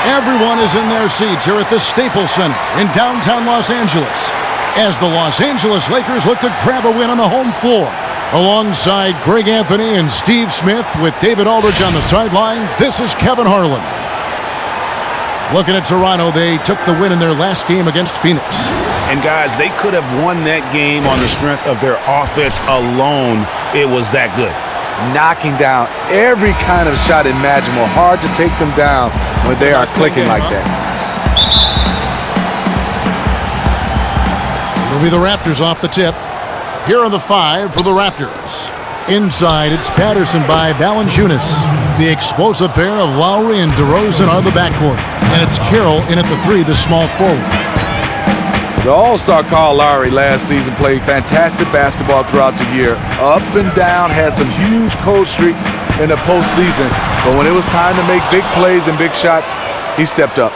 Everyone is in their seats here at the Staples Center in downtown Los Angeles as the Los Angeles Lakers look to grab a win on the home floor. Alongside Greg Anthony and Steve Smith with David Aldridge on the sideline, this is Kevin Harlan. Looking at Toronto, they took the win in their last game against Phoenix. And guys, they could have won that game on the strength of their offense alone. It was that good. Knocking down every kind of shot imaginable. Hard to take them down when they are clicking like that. It'll be the Raptors off the tip. Here are the 5 for the Raptors. Inside, it's Patterson by Valanciunas. The explosive pair of Lowry and DeRozan are the backcourt. And it's Carroll in at the 3, the small forward. The All-Star Kyle Lowry last season played fantastic basketball throughout the year. Up and down, had some huge cold streaks in the postseason. But when it was time to make big plays and big shots, he stepped up.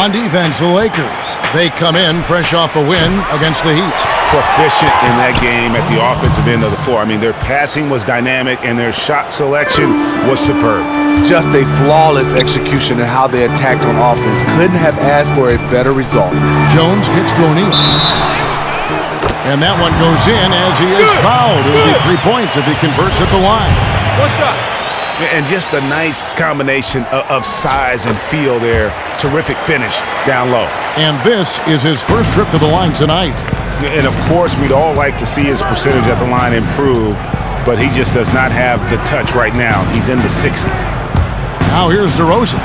On defense, the Lakers. They come in fresh off a win against the Heat. Proficient in that game at the offensive end of the floor. I mean, their passing was dynamic and their shot selection was superb. Just a flawless execution in how they attacked on offense. Couldn't have asked for a better result. Jones kicks to O'Neal. And that one goes in as he is fouled. It'll be 3 points if he converts at the line. What's up? And just a nice combination of size and feel there. Terrific finish down low. And this is his first trip to the line tonight. And, of course, we'd all like to see his percentage at the line improve, but he just does not have the touch right now. He's in the 60s. Now here's DeRozan.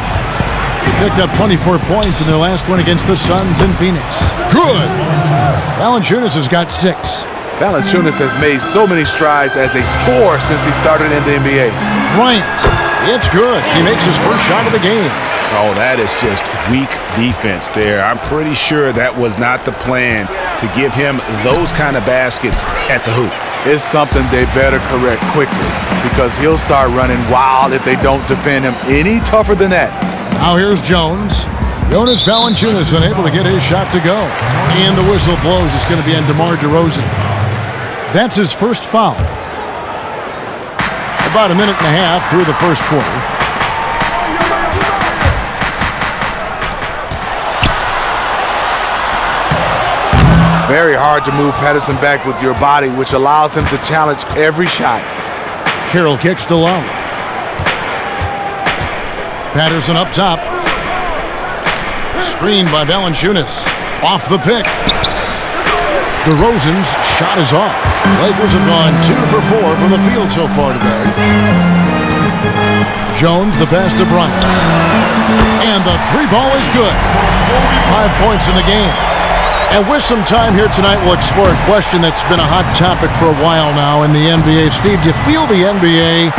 He picked up 24 points in their last win against the Suns in Phoenix. Good! Valanciunas has got 6. Valanciunas has made so many strides as a scorer since he started in the NBA. Bryant, it's good. He makes his first shot of the game. Oh, that is just weak defense there. I'm pretty sure that was not the plan to give him those kind of baskets at the hoop. It's something they better correct quickly because he'll start running wild if they don't defend him any tougher than that. Now here's Jones. Jonas Valanciunas unable to get his shot to go. And the whistle blows. It's going to be on DeMar DeRozan. That's his first foul. About a minute and a half through the first quarter. Very hard to move Patterson back with your body, which allows him to challenge every shot. Carroll kicks to Lowry. Patterson up top. Screened by Valanciunas. Off the pick. DeRozan's shot is off. Lakers have gone 2 for 4 from the field so far today. Jones, the pass to Bryant. And the 3-ball is good. 5 points in the game. And with some time here tonight, we'll explore a question that's been a hot topic for a while now in the NBA. Steve, do you feel the NBA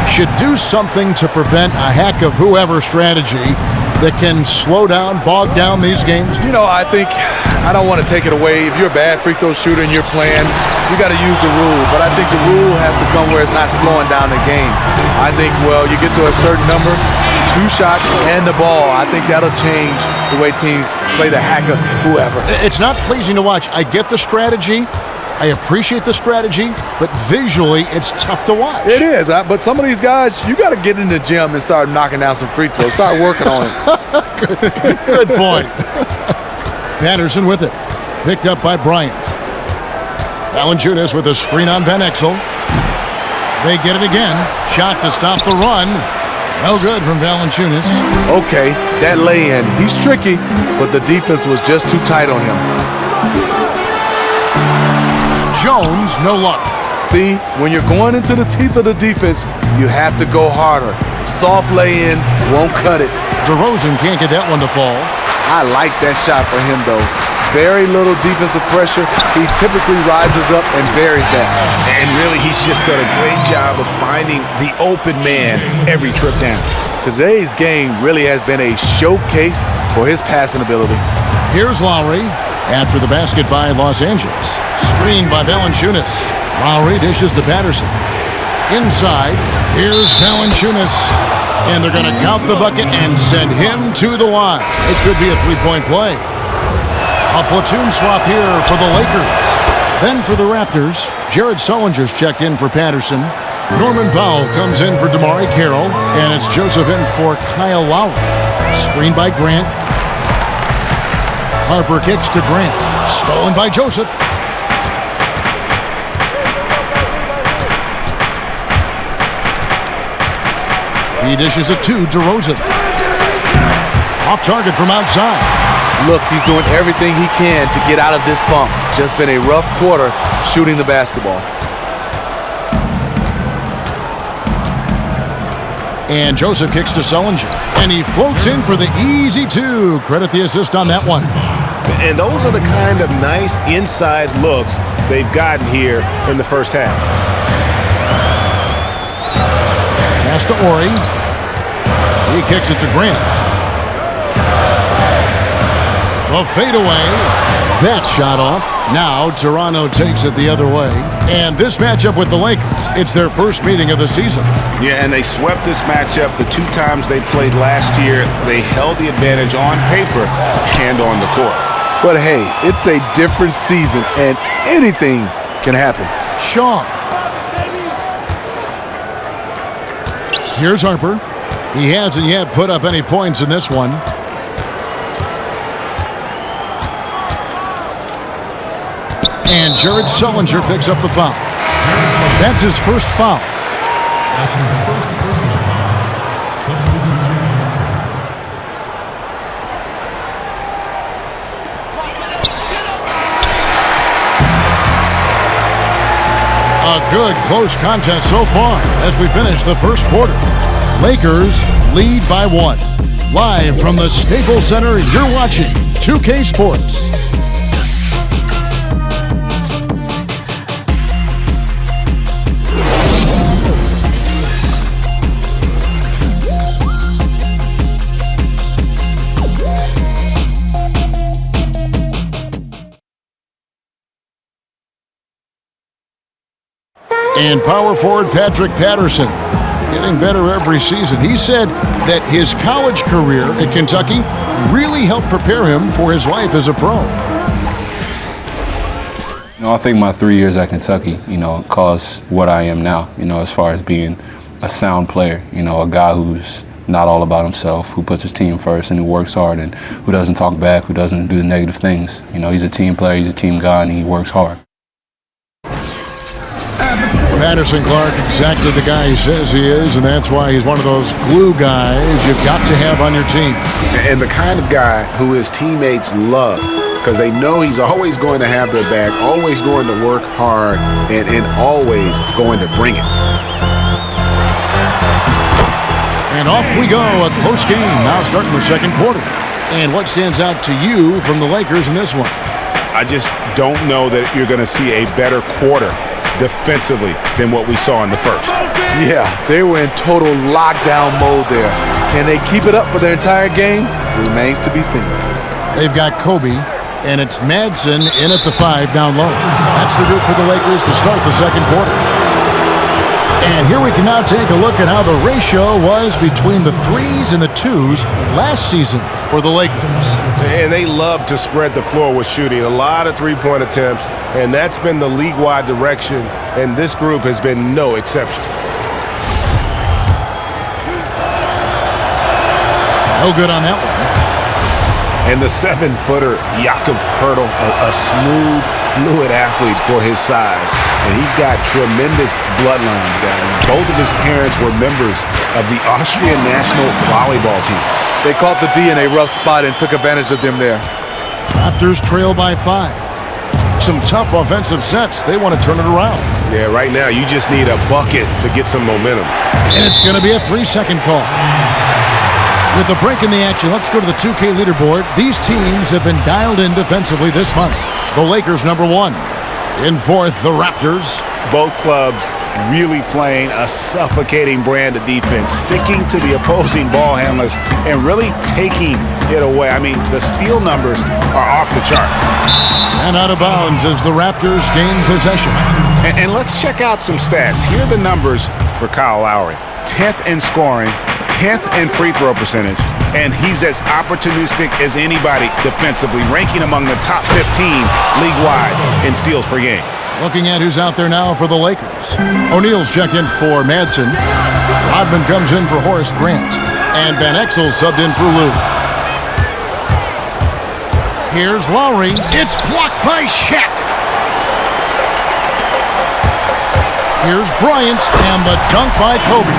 should do something to prevent a heck of whoever strategy that can slow down, bog down these games? You know, I don't want to take it away. If you're a bad free throw shooter and you're playing, you got to use the rule. But I think the rule has to come where it's not slowing down the game. I think, well, you get to a certain number, 2 shots and the ball. I think that'll change the way teams play the hack of whoever. It's not pleasing to watch. I get the strategy. I appreciate the strategy, but visually, it's tough to watch. It is, but some of these guys, you got to get in the gym and start knocking down some free throws. Start working on it. Good point. Patterson with it. Picked up by Bryant. Valanciunas with a screen on Van Exel. They get it again. Shot to stop the run. No good from Valanciunas. Okay, that lay-in. He's tricky, but the defense was just too tight on him. Jones, no luck. See, when you're going into the teeth of the defense, you have to go harder. Soft lay-in won't cut it. DeRozan can't get that one to fall. I like that shot for him, though. Very little defensive pressure. He typically rises up and buries that. And really, he's just done a great job of finding the open man every trip down. Today's game really has been a showcase for his passing ability. Here's Lowry after the basket by Los Angeles. Screened by Valanciunas. Lowry dishes to Patterson. Inside, here's Valanciunas. And they're going to count the bucket and send him to the line. It could be a 3-point play. A platoon swap here for the Lakers. Then for the Raptors, Jared Sullinger's checked in for Patterson. Norman Powell comes in for DeMar Carroll. And it's Joseph in for Kyle Lowry. Screen by Grant. Harper kicks to Grant. Stolen by Joseph. He dishes it to DeRozan. Off target from outside. Look, he's doing everything he can to get out of this funk. Just been a rough quarter shooting the basketball. And Joseph kicks to Sullinger. And he floats in for the easy two. Credit the assist on that one. And those are the kind of nice inside looks they've gotten here in the first half. Pass to Ori. He kicks it to Grant. The fadeaway. That shot off. Now Toronto takes it the other way. And this matchup with the Lakers, it's their first meeting of the season. Yeah, and they swept this matchup the 2 times they played last year. They held the advantage on paper and on the court. But hey, it's a different season and anything can happen. Shaw. Here's Harper. He hasn't yet put up any points in this one. And Jared Sullinger picks up the foul. That's his first foul. A good close contest so far as we finish the first quarter. Lakers lead by 1. Live from the Staples Center, you're watching 2K Sports. And power forward Patrick Patterson, getting better every season. He said that his college career at Kentucky really helped prepare him for his life as a pro. I think my 3 years at Kentucky, caused what I am now, as far as being a sound player, a guy who's not all about himself, who puts his team first and who works hard and who doesn't talk back, who doesn't do the negative things. He's a team player, he's a team guy, and he works hard. Patterson Clark, exactly the guy he says he is, and that's why he's one of those glue guys you've got to have on your team. And the kind of guy who his teammates love because they know he's always going to have their back, always going to work hard, and always going to bring it. And off we go, a close game now starting the second quarter. And what stands out to you from the Lakers in this one? I just don't know that you're going to see a better quarter defensively than what we saw in the first. Yeah, they were in total lockdown mode there. Can they keep it up for their entire game? It remains to be seen. They've got Kobe, and it's Madsen in at the 5 down low. That's the group for the Lakers to start the second quarter. And here we can now take a look at how the ratio was between the 3s and the 2s last season for the Lakers. And they love to spread the floor with shooting. A lot of three-point attempts, and that's been the league-wide direction, and this group has been no exception. No good on that one. And the 7-footer, Jakob Poeltl, a smooth, fluid athlete for his size. And he's got tremendous bloodlines, guys. Both of his parents were members of the Austrian national volleyball team. They caught the D in a rough spot and took advantage of them there. Raptors trail by 5. Some tough offensive sets. They want to turn it around. Yeah, right now you just need a bucket to get some momentum. And it's going to be a 3-second call. With the break in the action, let's go to the 2K leaderboard. These teams have been dialed in defensively this month. The Lakers, number 1. In 4th, the Raptors. Both clubs really playing a suffocating brand of defense, sticking to the opposing ball handlers and really taking it away. I mean, the steal numbers are off the charts. And out of bounds as the Raptors gain possession. And let's check out some stats. Here are the numbers for Kyle Lowry. 10th in scoring, 10th in free throw percentage, and he's as opportunistic as anybody defensively, ranking among the top 15 league-wide in steals per game. Looking at who's out there now for the Lakers. O'Neal's checked in for Madsen. Rodman comes in for Horace Grant. And Van Exel subbed in for Lou. Here's Lowry. It's blocked by Shaq. Here's Bryant, and the dunk by Kobe.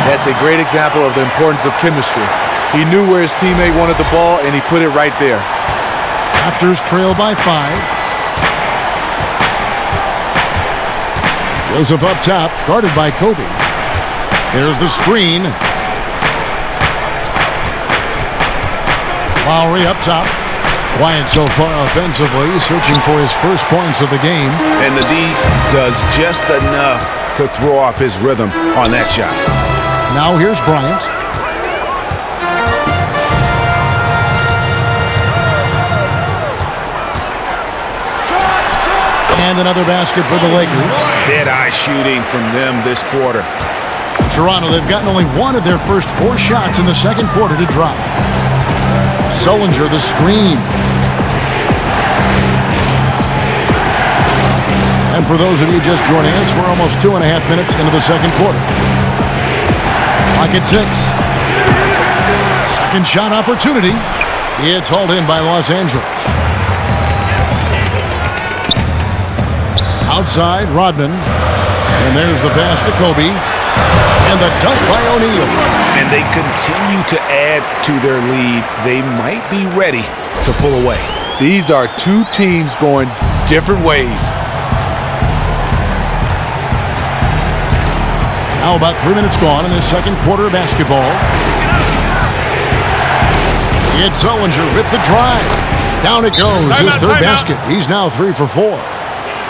That's a great example of the importance of chemistry. He knew where his teammate wanted the ball, and he put it right there. Raptors trail by 5. Joseph up top, guarded by Kobe. Here's the screen. Lowry up top. Quiet so far offensively, searching for his first points of the game. And the D does just enough to throw off his rhythm on that shot. Now here's Bryant. And another basket for the Lakers. Dead-eye shooting from them this quarter. Toronto, they've gotten only one of their first 4 shots in the second quarter to drop. Sullinger, the screen. And for those of you just joining us, we're almost 2.5 minutes into the second quarter. Clock at 6. Second shot opportunity. It's hauled in by Los Angeles. Outside, Rodman. And there's the pass to Kobe. And the dunk by O'Neal. And they continue to add to their lead. They might be ready to pull away. These are two teams going different ways. Now about 3 minutes gone in the second quarter of basketball. It's Sullinger with the drive. Down it goes, his third basket. He's now 3 for 4.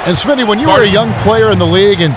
And Smitty, when you were a young player in the league and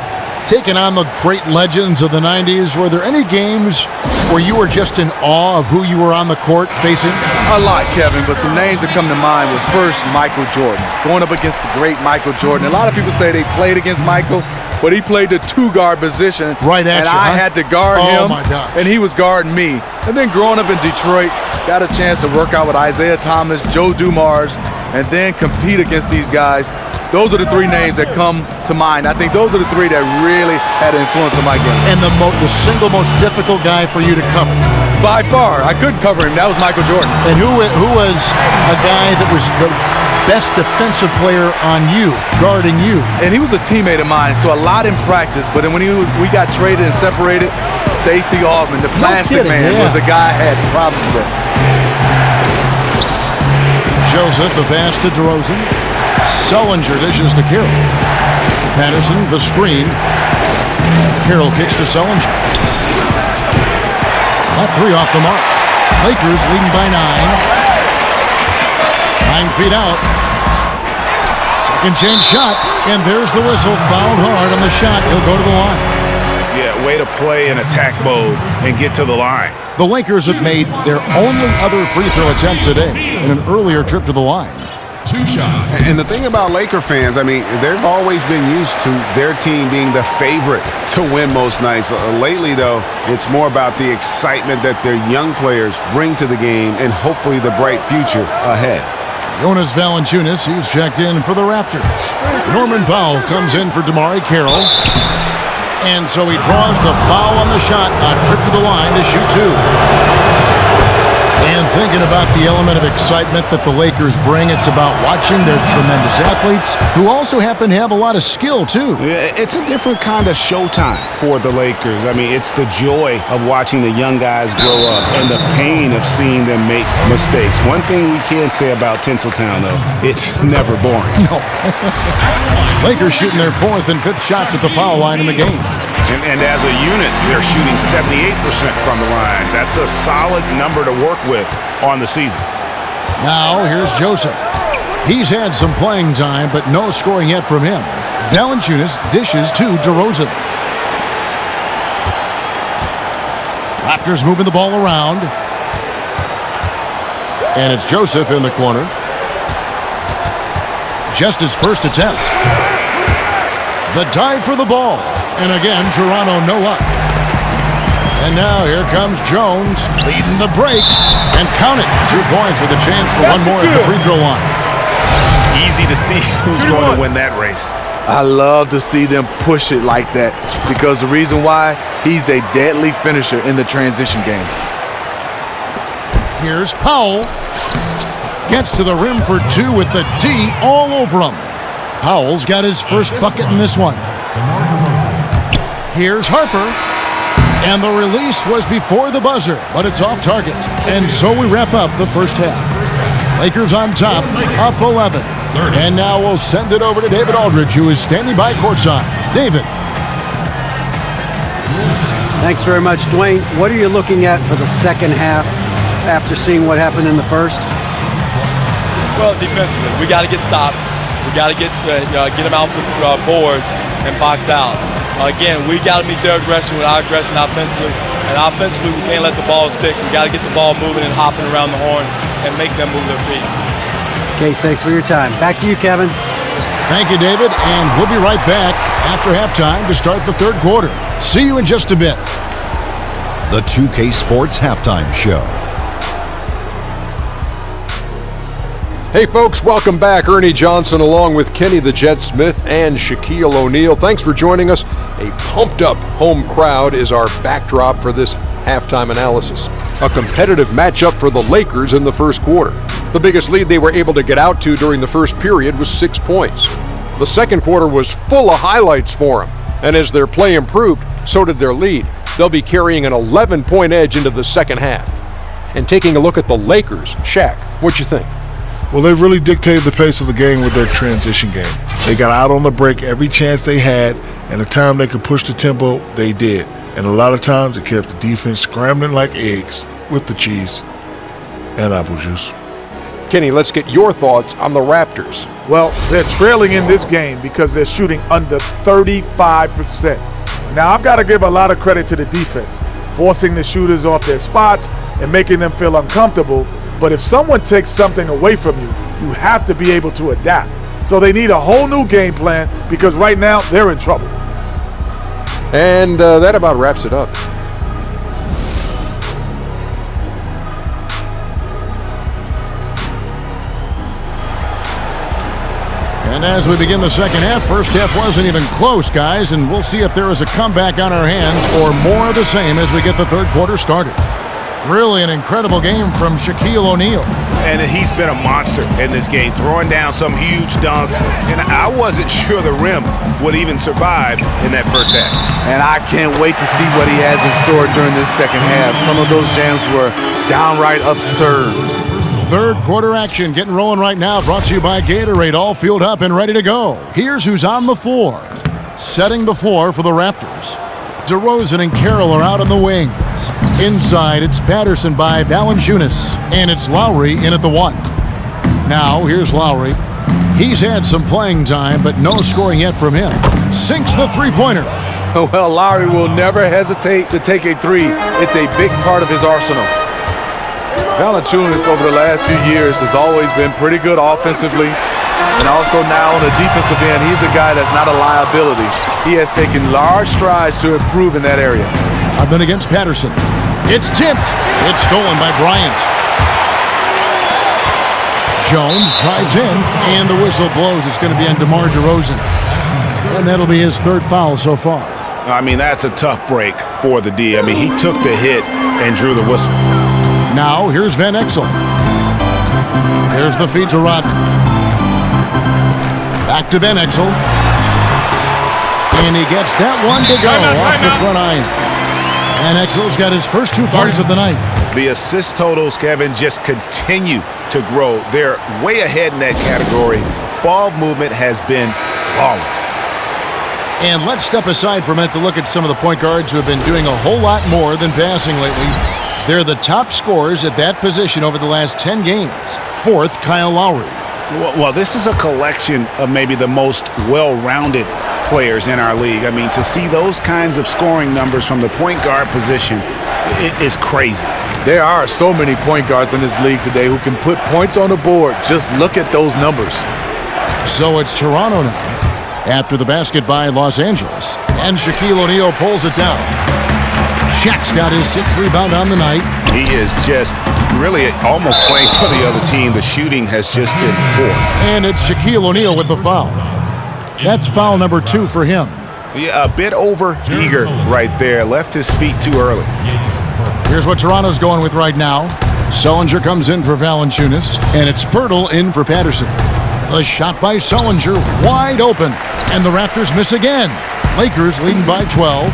taking on the great legends of the 90s, were there any games where you were just in awe of who you were on the court facing? A lot, Kevin, but some names that come to mind was first Michael Jordan. Going up against the great Michael Jordan. A lot of people say they played against Michael, but he played the 2-guard position. Right at and you, I had to guard him, oh my gosh. and he was guarding me. And then growing up in Detroit, got a chance to work out with Isaiah Thomas, Joe Dumars, and then compete against these guys. Those are the 3 names that come to mind. I think those are the 3 that really had an influence on my game. And the single most difficult guy for you to cover? By far. I couldn't cover him. That was Michael Jordan. And who was a guy that was the best defensive player on you, guarding you? And he was a teammate of mine, so a lot in practice. But then when we got traded and separated, Stacey Altman, the plastic man, was the guy I had problems with. Joseph, the pass to DeRozan. Sullinger dishes to Carroll. Patterson, the screen. Carroll kicks to Sullinger. That 3 off the mark. Lakers leading by 9. 9 feet out. Second chance shot. And there's the whistle. Fouled hard on the shot. He'll go to the line. Yeah, way to play in attack mode and get to the line. The Lakers have made their only other free throw attempt today in an earlier trip to the line. 2 shots. And the thing about Laker fans, I mean, they've always been used to their team being the favorite to win most nights. Lately, though, it's more about the excitement that their young players bring to the game and hopefully the bright future ahead. Jonas Valanciunas, he's checked in for the Raptors. Norman Powell comes in for DeMarre Carroll. And so he draws the foul on the shot, a trip to the line to shoot 2. And thinking about the element of excitement that the Lakers bring, it's about watching their tremendous athletes who also happen to have a lot of skill, too. Yeah, it's a different kind of showtime for the Lakers. I mean, it's the joy of watching the young guys grow up and the pain of seeing them make mistakes. One thing we can say about Tinseltown, though, it's never boring. No. Lakers shooting their 4th and 5th shots at the foul line in the game. And as a unit, they're shooting 78% from the line. That's a solid number to work with on the season. Now, here's Joseph. He's had some playing time, but no scoring yet from him. Valanciunas dishes to DeRozan. Raptors moving the ball around. And it's Joseph in the corner. Just his first attempt. The dive for the ball. And again, Toronto no luck. And now here comes Jones leading the break. And count it. 2 points with a chance for one more at the free throw line. Easy to see who's going to win that race. I love to see them push it like that because the reason why, he's a deadly finisher in the transition game. Here's Powell. Gets to the rim for two with the D all over him. Powell's got his first bucket in this one. Here's Harper. And the release was before the buzzer, but it's off target. And so we wrap up the first half. Lakers on top, up 11. And now we'll send it over to David Aldridge, who is standing by courtside. David. Thanks very much, Dwayne. What are you looking at for the second half after seeing what happened in the first? Well, defensively, we got to get stops. We got to get them out for boards and box out. Again, we got to meet their aggression with our aggression offensively. And offensively, we can't let the ball stick. We got to get the ball moving and hopping around the horn and make them move their feet. Okay, thanks for your time. Back to you, Kevin. Thank you, David. And we'll be right back after halftime to start the third quarter. See you in just a bit. The 2K Sports Halftime Show. Hey folks, welcome back. Ernie Johnson along with Kenny the Jet Smith and Shaquille O'Neal. Thanks for joining us. A pumped up home crowd is our backdrop for this halftime analysis. A competitive matchup for the Lakers in the first quarter. The biggest lead they were able to get out to during the first period was 6 points. The second quarter was full of highlights for them, and as their play improved, so did their lead. They'll be carrying an 11-point edge into the second half. And taking a look at the Lakers, Shaq, what'd you think? Well, they really dictated the pace of the game with their transition game. They got out on the break every chance they had, and the time they could push the tempo, they did. And a lot of times it kept the defense scrambling like eggs with the cheese and apple juice. Kenny, let's get your thoughts on the Raptors. Well, they're trailing in this game because they're shooting under 35%. Now, I've got to give a lot of credit to the defense, forcing the shooters off their spots and making them feel uncomfortable. But if someone takes something away from you, you have to be able to adapt. So they need a whole new game plan because right now they're in trouble. And that about wraps it up. And as we begin the second half, first half wasn't even close, guys, and we'll see if there is a comeback on our hands or more of the same as we get the third quarter started. Really an incredible game from Shaquille O'Neal. And he's been a monster in this game, throwing down some huge dunks. And I wasn't sure the rim would even survive in that first half. And I can't wait to see what he has in store during this second half. Some of those jams were downright absurd. Third quarter action getting rolling right now, brought to you by Gatorade, all fueled up and ready to go. Here's who's on the floor. Setting the floor for the Raptors. DeRozan and Carroll are out on the wings. Inside, it's Patterson by Valanciunas, and it's Lowry in at the 1. Now, here's Lowry. He's had some playing time, but no scoring yet from him. Sinks the three-pointer. Well, Lowry will never hesitate to take a three. It's a big part of his arsenal. Valanciunas over the last few years has always been pretty good offensively. And also now on the defensive end, he's a guy that's not a liability. He has taken large strides to improve in that area. I've been against Patterson. It's tipped. It's stolen by Bryant. Jones drives in, and the whistle blows. It's going to be on DeMar DeRozan. And that'll be his third foul so far. I mean, that's a tough break for the D. I mean, he took the hit and drew the whistle. Now, here's Van Exel. There's the feed to Rodman. Back to Van Exel. And he gets that one to go off the front iron. Van Exel's got his first 2 points of the night. The assist totals, Kevin, just continue to grow. They're way ahead in that category. Ball movement has been flawless. And let's step aside for a minute to look at some of the point guards who have been doing a whole lot more than passing lately. They're the top scorers at that position over the last 10 games. Fourth, Kyle Lowry. Well, this is a collection of maybe the most well-rounded players in our league. I mean, to see those kinds of scoring numbers from the point guard position is crazy. There are so many point guards in this league today who can put points on the board. Just look at those numbers. So it's Toronto now after the basket by Los Angeles. And Shaquille O'Neal pulls it down. Shaq's got his 6th rebound on the night. He is just really almost playing for the other team. The shooting has just been poor. And it's Shaquille O'Neal with the foul. That's foul number 2 for him. Yeah, a bit over-eager right there. Left his feet too early. Here's what Toronto's going with right now. Sullinger comes in for Valanciunas, and it's Pirtle in for Patterson. The shot by Sullinger, wide open, and the Raptors miss again. Lakers leading by 12.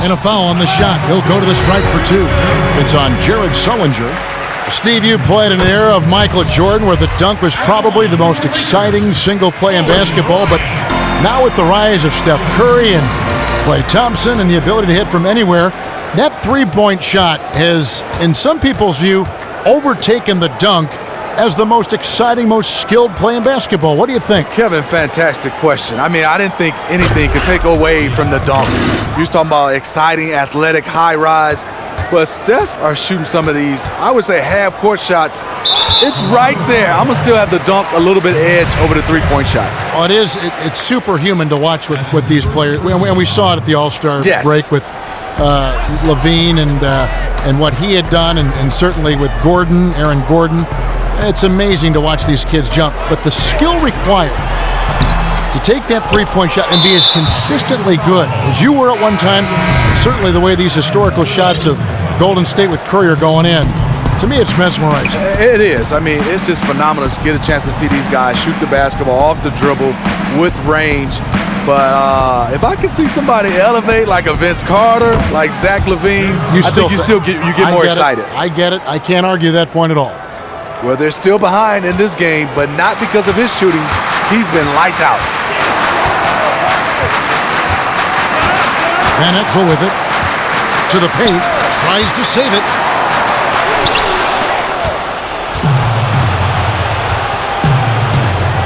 And a foul on the shot. He'll go to the stripe for 2. It's on Jared Sullinger. Steve, you played in an era of Michael Jordan where the dunk was probably the most exciting single play in basketball, but now with the rise of Steph Curry and Klay Thompson and the ability to hit from anywhere, that three-point shot has, in some people's view, overtaken the dunk as the most exciting, most skilled play in basketball. What do you think? Kevin, fantastic question. I mean, I didn't think anything could take away from the dunk. You was talking about exciting, athletic, high rise. But Steph are shooting some of these, I would say, half-court shots. It's right there. I'm going to still have the dunk a little bit edge over the three-point shot. Oh, it is. It's superhuman to watch with these players. And we saw it at the All-Star break with Levine and what he had done, and certainly with Aaron Gordon. It's amazing to watch these kids jump. But the skill required to take that three-point shot and be as consistently good as you were at one time, certainly the way these historical shots of Golden State with Curry are going in, to me it's mesmerizing. It is. I mean, it's just phenomenal to get a chance to see these guys shoot the basketball off the dribble with range. But if I could see somebody elevate like a Vince Carter, like Zach LaVine, I think you get more excited. I get it. I can't argue that point at all. Well, they're still behind in this game, but not because of his shooting. He's been lights out. Van Exel with it. To the paint. Tries to save it.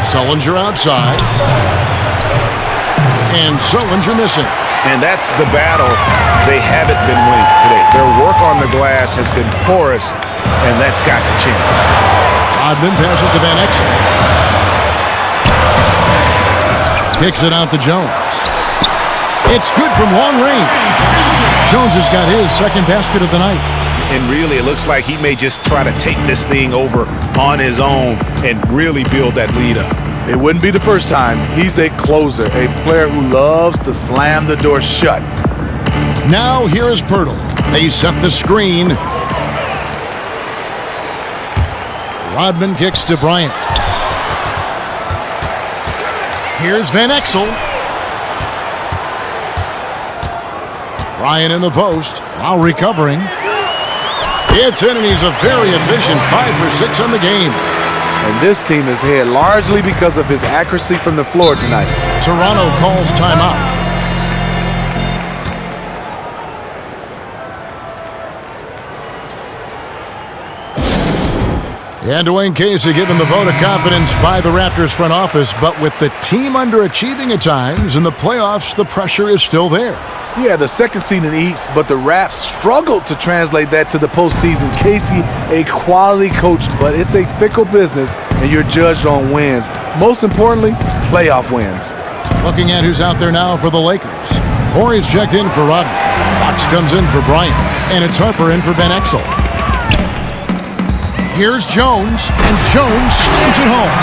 Sullinger outside. And Sullinger missing. And that's the battle they haven't been winning today. Their work on the glass has been porous, and that's got to change. Rodman passes to Van Exel. Kicks it out to Jones. It's good from long range. Jones has got his second basket of the night. And really, it looks like he may just try to take this thing over on his own and really build that lead up. It wouldn't be the first time. He's a closer, a player who loves to slam the door shut. Now here is Pirtle. They set the screen. Rodman kicks to Bryant. Here's Van Exel. Bryant in the post. Lowry covering. It's in, and he's a very efficient 5 for 6 on the game. And this team is here largely because of his accuracy from the floor tonight. Toronto calls timeout. And Dwayne Casey given the vote of confidence by the Raptors front office, but with the team underachieving at times in the playoffs, the pressure is still there. Yeah, the second seed in the East, but the Raps struggled to translate that to the postseason. Casey, a quality coach, but it's a fickle business, and you're judged on wins. Most importantly, playoff wins. Looking at who's out there now for the Lakers. Morey's checked in for Rodman. Fox comes in for Bryant, and it's Harper in for Van Exel. Here's Jones, and Jones slams it home.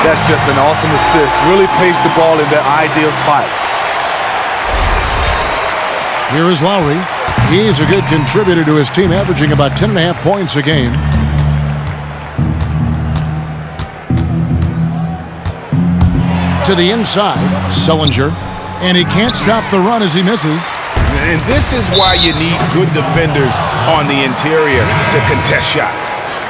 That's just an awesome assist. Really paced the ball in the ideal spot. Here is Lowry. He's a good contributor to his team, averaging about 10.5 points a game. To the inside, Sullinger, and he can't stop the run as he misses. And this is why you need good defenders on the interior to contest shots.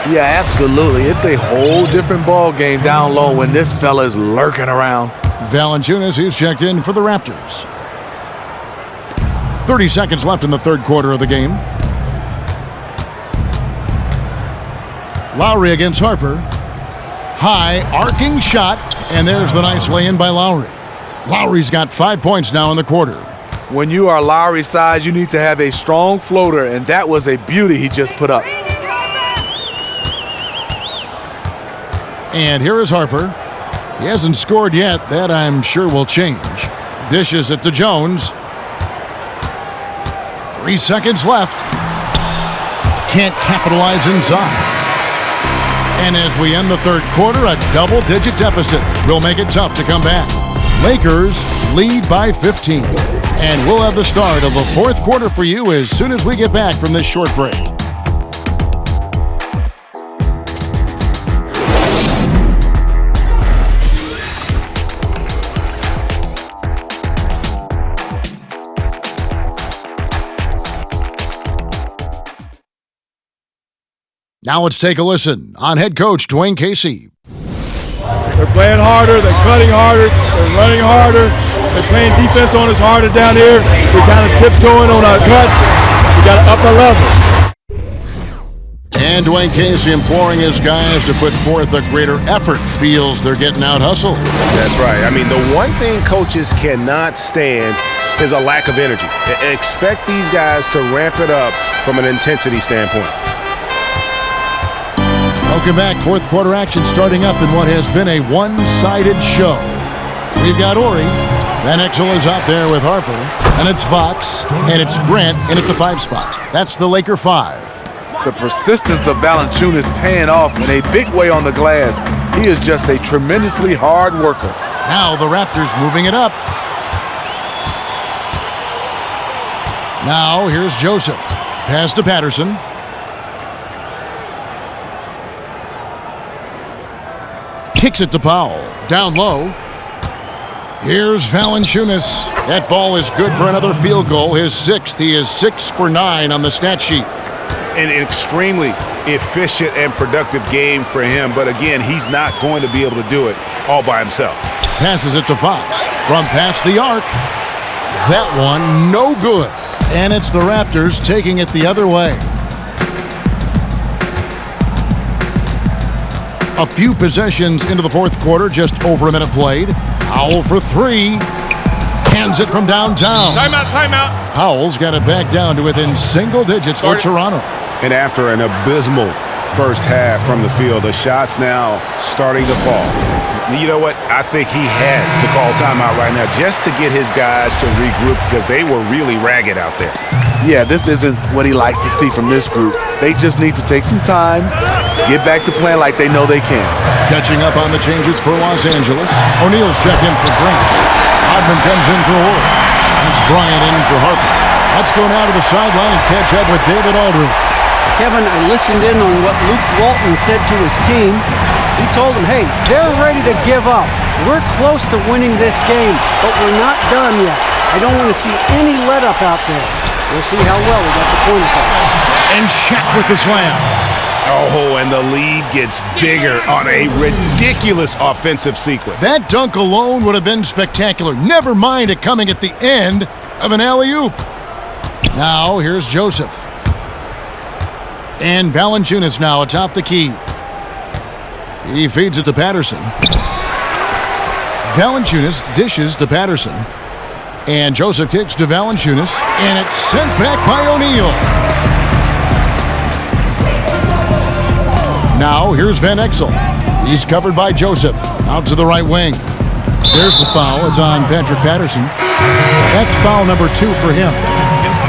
Yeah, absolutely. It's a whole different ball game down low when this fella's lurking around. Valanciunas, he's checked in for the Raptors. 30 seconds left in the third quarter of the game. Lowry against Harper. High, arcing shot, and there's the nice lay-in by Lowry. Lowry's got 5 points now in the quarter. When you are Lowry's size, you need to have a strong floater, and that was a beauty he just put up. And here is Harper. He hasn't scored yet. That, I'm sure, will change. Dishes it to Jones. 3 seconds left. Can't capitalize inside. And as we end the third quarter, a double-digit deficit will make it tough to come back. Lakers lead by 15. And we'll have the start of the fourth quarter for you as soon as we get back from this short break. Now let's take a listen on head coach Dwayne Casey. They're playing harder, they're cutting harder, they're running harder, they're playing defense on us harder down here. We're kind of tiptoeing on our cuts. We got to up our level. And Dwayne Casey imploring his guys to put forth a greater effort, feels they're getting out-hustled. That's right. I mean, the one thing coaches cannot stand is a lack of energy. Expect these guys to ramp it up from an intensity standpoint. Welcome back. Fourth quarter action starting up in what has been a one-sided show. We've got Ori. Van Exel is out there with Harper. And it's Fox. And it's Grant in at the 5 spot. That's the Laker 5. The persistence of Valanciunas paying off in a big way on the glass. He is just a tremendously hard worker. Now the Raptors moving it up. Now here's Joseph. Pass to Patterson. Kicks it to Powell. Down low. Here's Valanciunas. That ball is good for another field goal. His 6th. He is 6 for 9 on the stat sheet. An extremely efficient and productive game for him. But again, he's not going to be able to do it all by himself. Passes it to Fox. From past the arc. That one, no good. And it's the Raptors taking it the other way. A few possessions into the fourth quarter, just over a minute played. Powell for 3. Hands it from downtown. Timeout. Powell's got it back down to within single digits for Toronto. And after an abysmal first half from the field, the shots now starting to fall. You know what? I think he had to call timeout right now just to get his guys to regroup because they were really ragged out there. Yeah, this isn't what he likes to see from this group. They just need to take some time, get back to playing like they know they can. Catching up on the changes for Los Angeles. O'Neal's check in for Grant. Rodman comes in for Orr. That's Bryant in for Harper. Let's go now to the sideline and catch up with David Aldridge. Kevin, I listened in on what Luke Walton said to his team. He told them, hey, they're ready to give up. We're close to winning this game, but we're not done yet. I don't want to see any let-up out there. We'll see how well we got the point across. And Shaq with the slam. Oh, and the lead gets bigger on a ridiculous offensive sequence. That dunk alone would have been spectacular. Never mind it coming at the end of an alley-oop. Now, here's Joseph. And Valanciunas now atop the key. He feeds it to Patterson. Valanciunas dishes to Patterson. And Joseph kicks to Valanciunas. And it's sent back by O'Neal. Now, here's Van Exel. He's covered by Joseph. Out to the right wing. There's the foul. It's on Patrick Patterson. That's foul number 2 for him.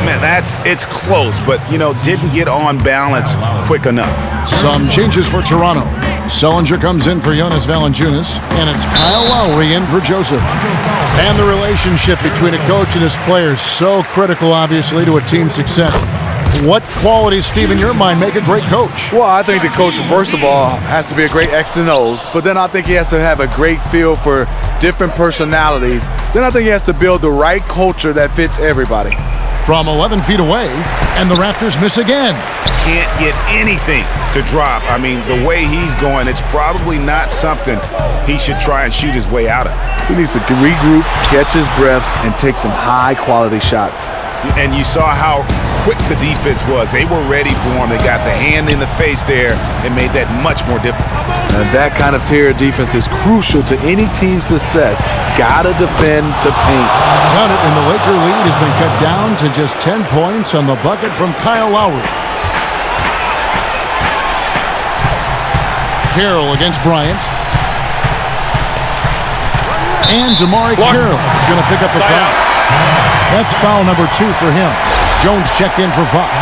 Man, it's close, but, didn't get on balance quick enough. Some changes for Toronto. Sullinger comes in for Jonas Valanciunas, and it's Kyle Lowry in for Joseph. And the relationship between a coach and his players, so critical, obviously, to a team's success. What qualities, Steve, in your mind, make a great coach? Well, I think the coach, first of all, has to be a great X and O's, but then I think he has to have a great feel for different personalities. Then I think he has to build the right culture that fits everybody. From 11 feet away, and the Raptors miss again. Can't get anything to drop. I mean, the way he's going, it's probably not something he should try and shoot his way out of. He needs to regroup, catch his breath, and take some high-quality shots. And you saw how quick the defense was. They were ready for him. They got the hand in the face there and made that much more difficult. And that kind of tier defense is crucial to any team's success. Gotta defend the paint. Got it, and the Laker lead has been cut down to just 10 points on the bucket from Kyle Lowry. Carroll against Bryant. And Damari Carroll is going to pick up the foul. That's foul number 2 for him. Jones checked in for Fox.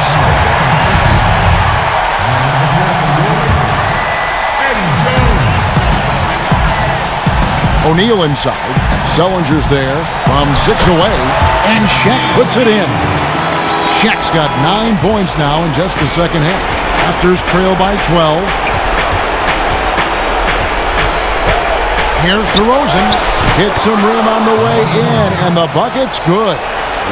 O'Neal inside. Sullinger's there from 6 away. And Shaq puts it in. Shaq's got 9 points now in just the second half. Raptors trail by 12. Here's DeRozan. Hits some rim on the way in, and the bucket's good.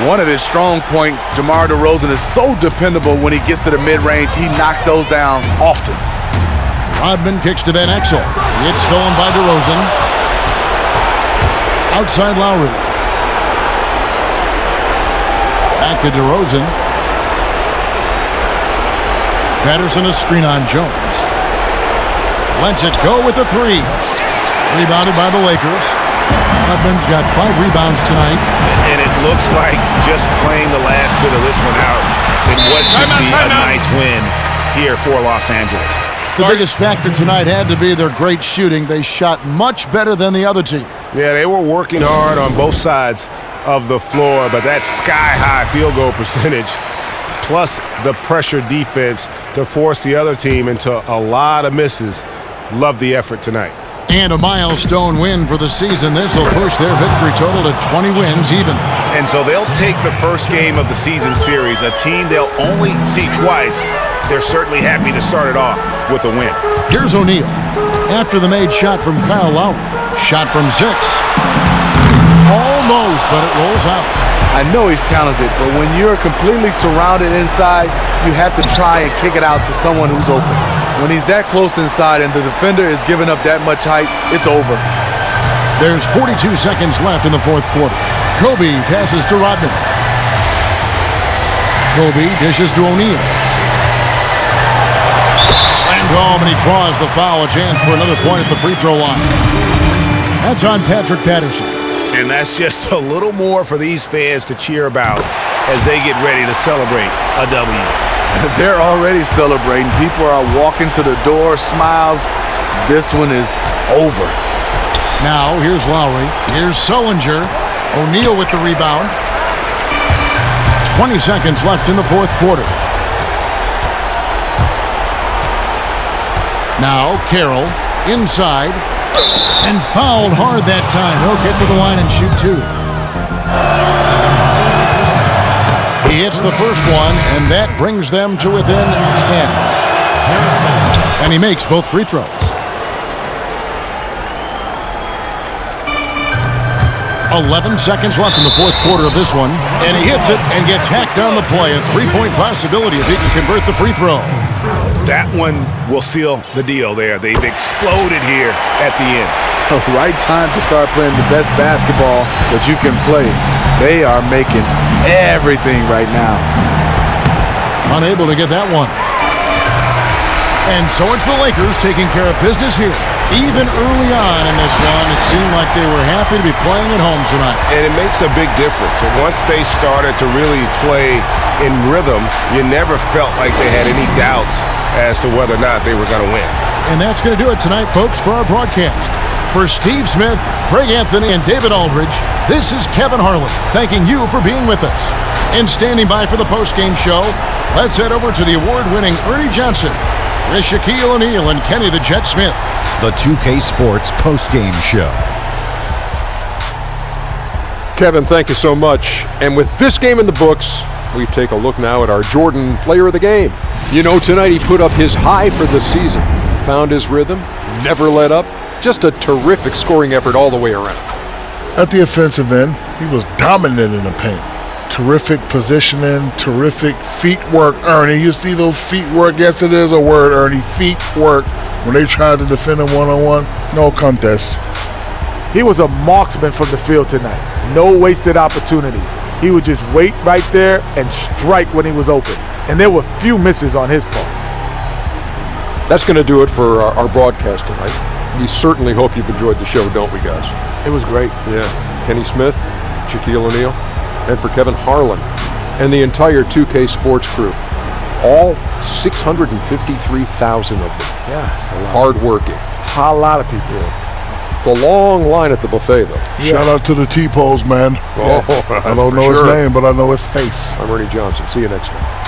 One of his strong point, DeMar DeRozan, is so dependable when he gets to the mid-range. He knocks those down often. Rodman kicks to Van Exel. It's stolen by DeRozan. Outside Lowry. Back to DeRozan. Patterson a screen on Jones. Lets it go with a three. Rebounded by the Lakers. Rodman's got 5 rebounds tonight. And it looks like just playing the last bit of this one out in what should be a nice win here for Los Angeles. The biggest factor tonight had to be their great shooting. They shot much better than the other team. Yeah, they were working hard on both sides of the floor, but that sky-high field goal percentage plus the pressure defense to force the other team into a lot of misses. Love the effort tonight. And a milestone win for the season. This will push their victory total to 20 wins even. And so they'll take the first game of the season series, a team they'll only see twice. They're certainly happy to start it off with a win. Here's O'Neal. After the made shot from Kyle Lowry. Shot from 6. Almost, but it rolls out. I know he's talented, but when you're completely surrounded inside, you have to try and kick it out to someone who's open. When he's that close inside and the defender is giving up that much height, it's over. There's 42 seconds left in the fourth quarter. Kobe passes to Rodman. Kobe dishes to O'Neal. Slammed home, and he draws the foul. A chance for another point at the free throw line. That's on Patrick Patterson. And that's just a little more for these fans to cheer about as they get ready to celebrate a W. They're already celebrating. People are walking to the door, smiles. This one is over. Now, here's Lowry. Here's Sullinger. O'Neal with the rebound. 20 seconds left in the fourth quarter. Now, Carroll inside. And fouled hard that time. He'll get to the line and shoot 2. He hits the first one, and that brings them to within 10. And he makes both free throws. 11 seconds left in the fourth quarter of this one. And he hits it and gets hacked on the play. A 3-point possibility if he can convert the free throw. That one will seal the deal there. They've exploded here at the end. The right time to start playing the best basketball that you can play. They are making everything right now. Unable to get that one. And so it's the Lakers taking care of business here. Even early on in this one, it seemed like they were happy to be playing at home tonight. And it makes a big difference. And once they started to really play in rhythm, you never felt like they had any doubts as to whether or not they were going to win. And that's going to do it tonight, folks, for our broadcast. For Steve Smith, Greg Anthony, and David Aldridge, this is Kevin Harlan thanking you for being with us. And standing by for the postgame show, let's head over to the award-winning Ernie Johnson with Shaquille O'Neal and Kenny the Jet Smith. The 2K Sports postgame show. Kevin, thank you so much. And with this game in the books, we take a look now at our Jordan Player of the Game. You know, tonight he put up his high for the season. Found his rhythm, never let up. Just a terrific scoring effort all the way around. At the offensive end, he was dominant in the paint. Terrific positioning, terrific feet work, Ernie. You see those feet work? Yes, it is a word, Ernie. Feet work. When they tried to defend him one-on-one, no contest. He was a marksman from the field tonight. No wasted opportunities. He would just wait right there and strike when he was open. And there were few misses on his part. That's going to do it for our broadcast tonight. We certainly hope you've enjoyed the show, don't we, guys? It was great. Yeah. Kenny Smith, Shaquille O'Neal, and for Kevin Harlan and the entire 2K Sports crew. All 653,000 of them. Yeah. Hard-working. A lot of people. The long line at the buffet, though. Yeah. Shout out to the T-Pose, man. Oh, yes. I don't know his name, but I know his face. I'm Ernie Johnson. See you next time.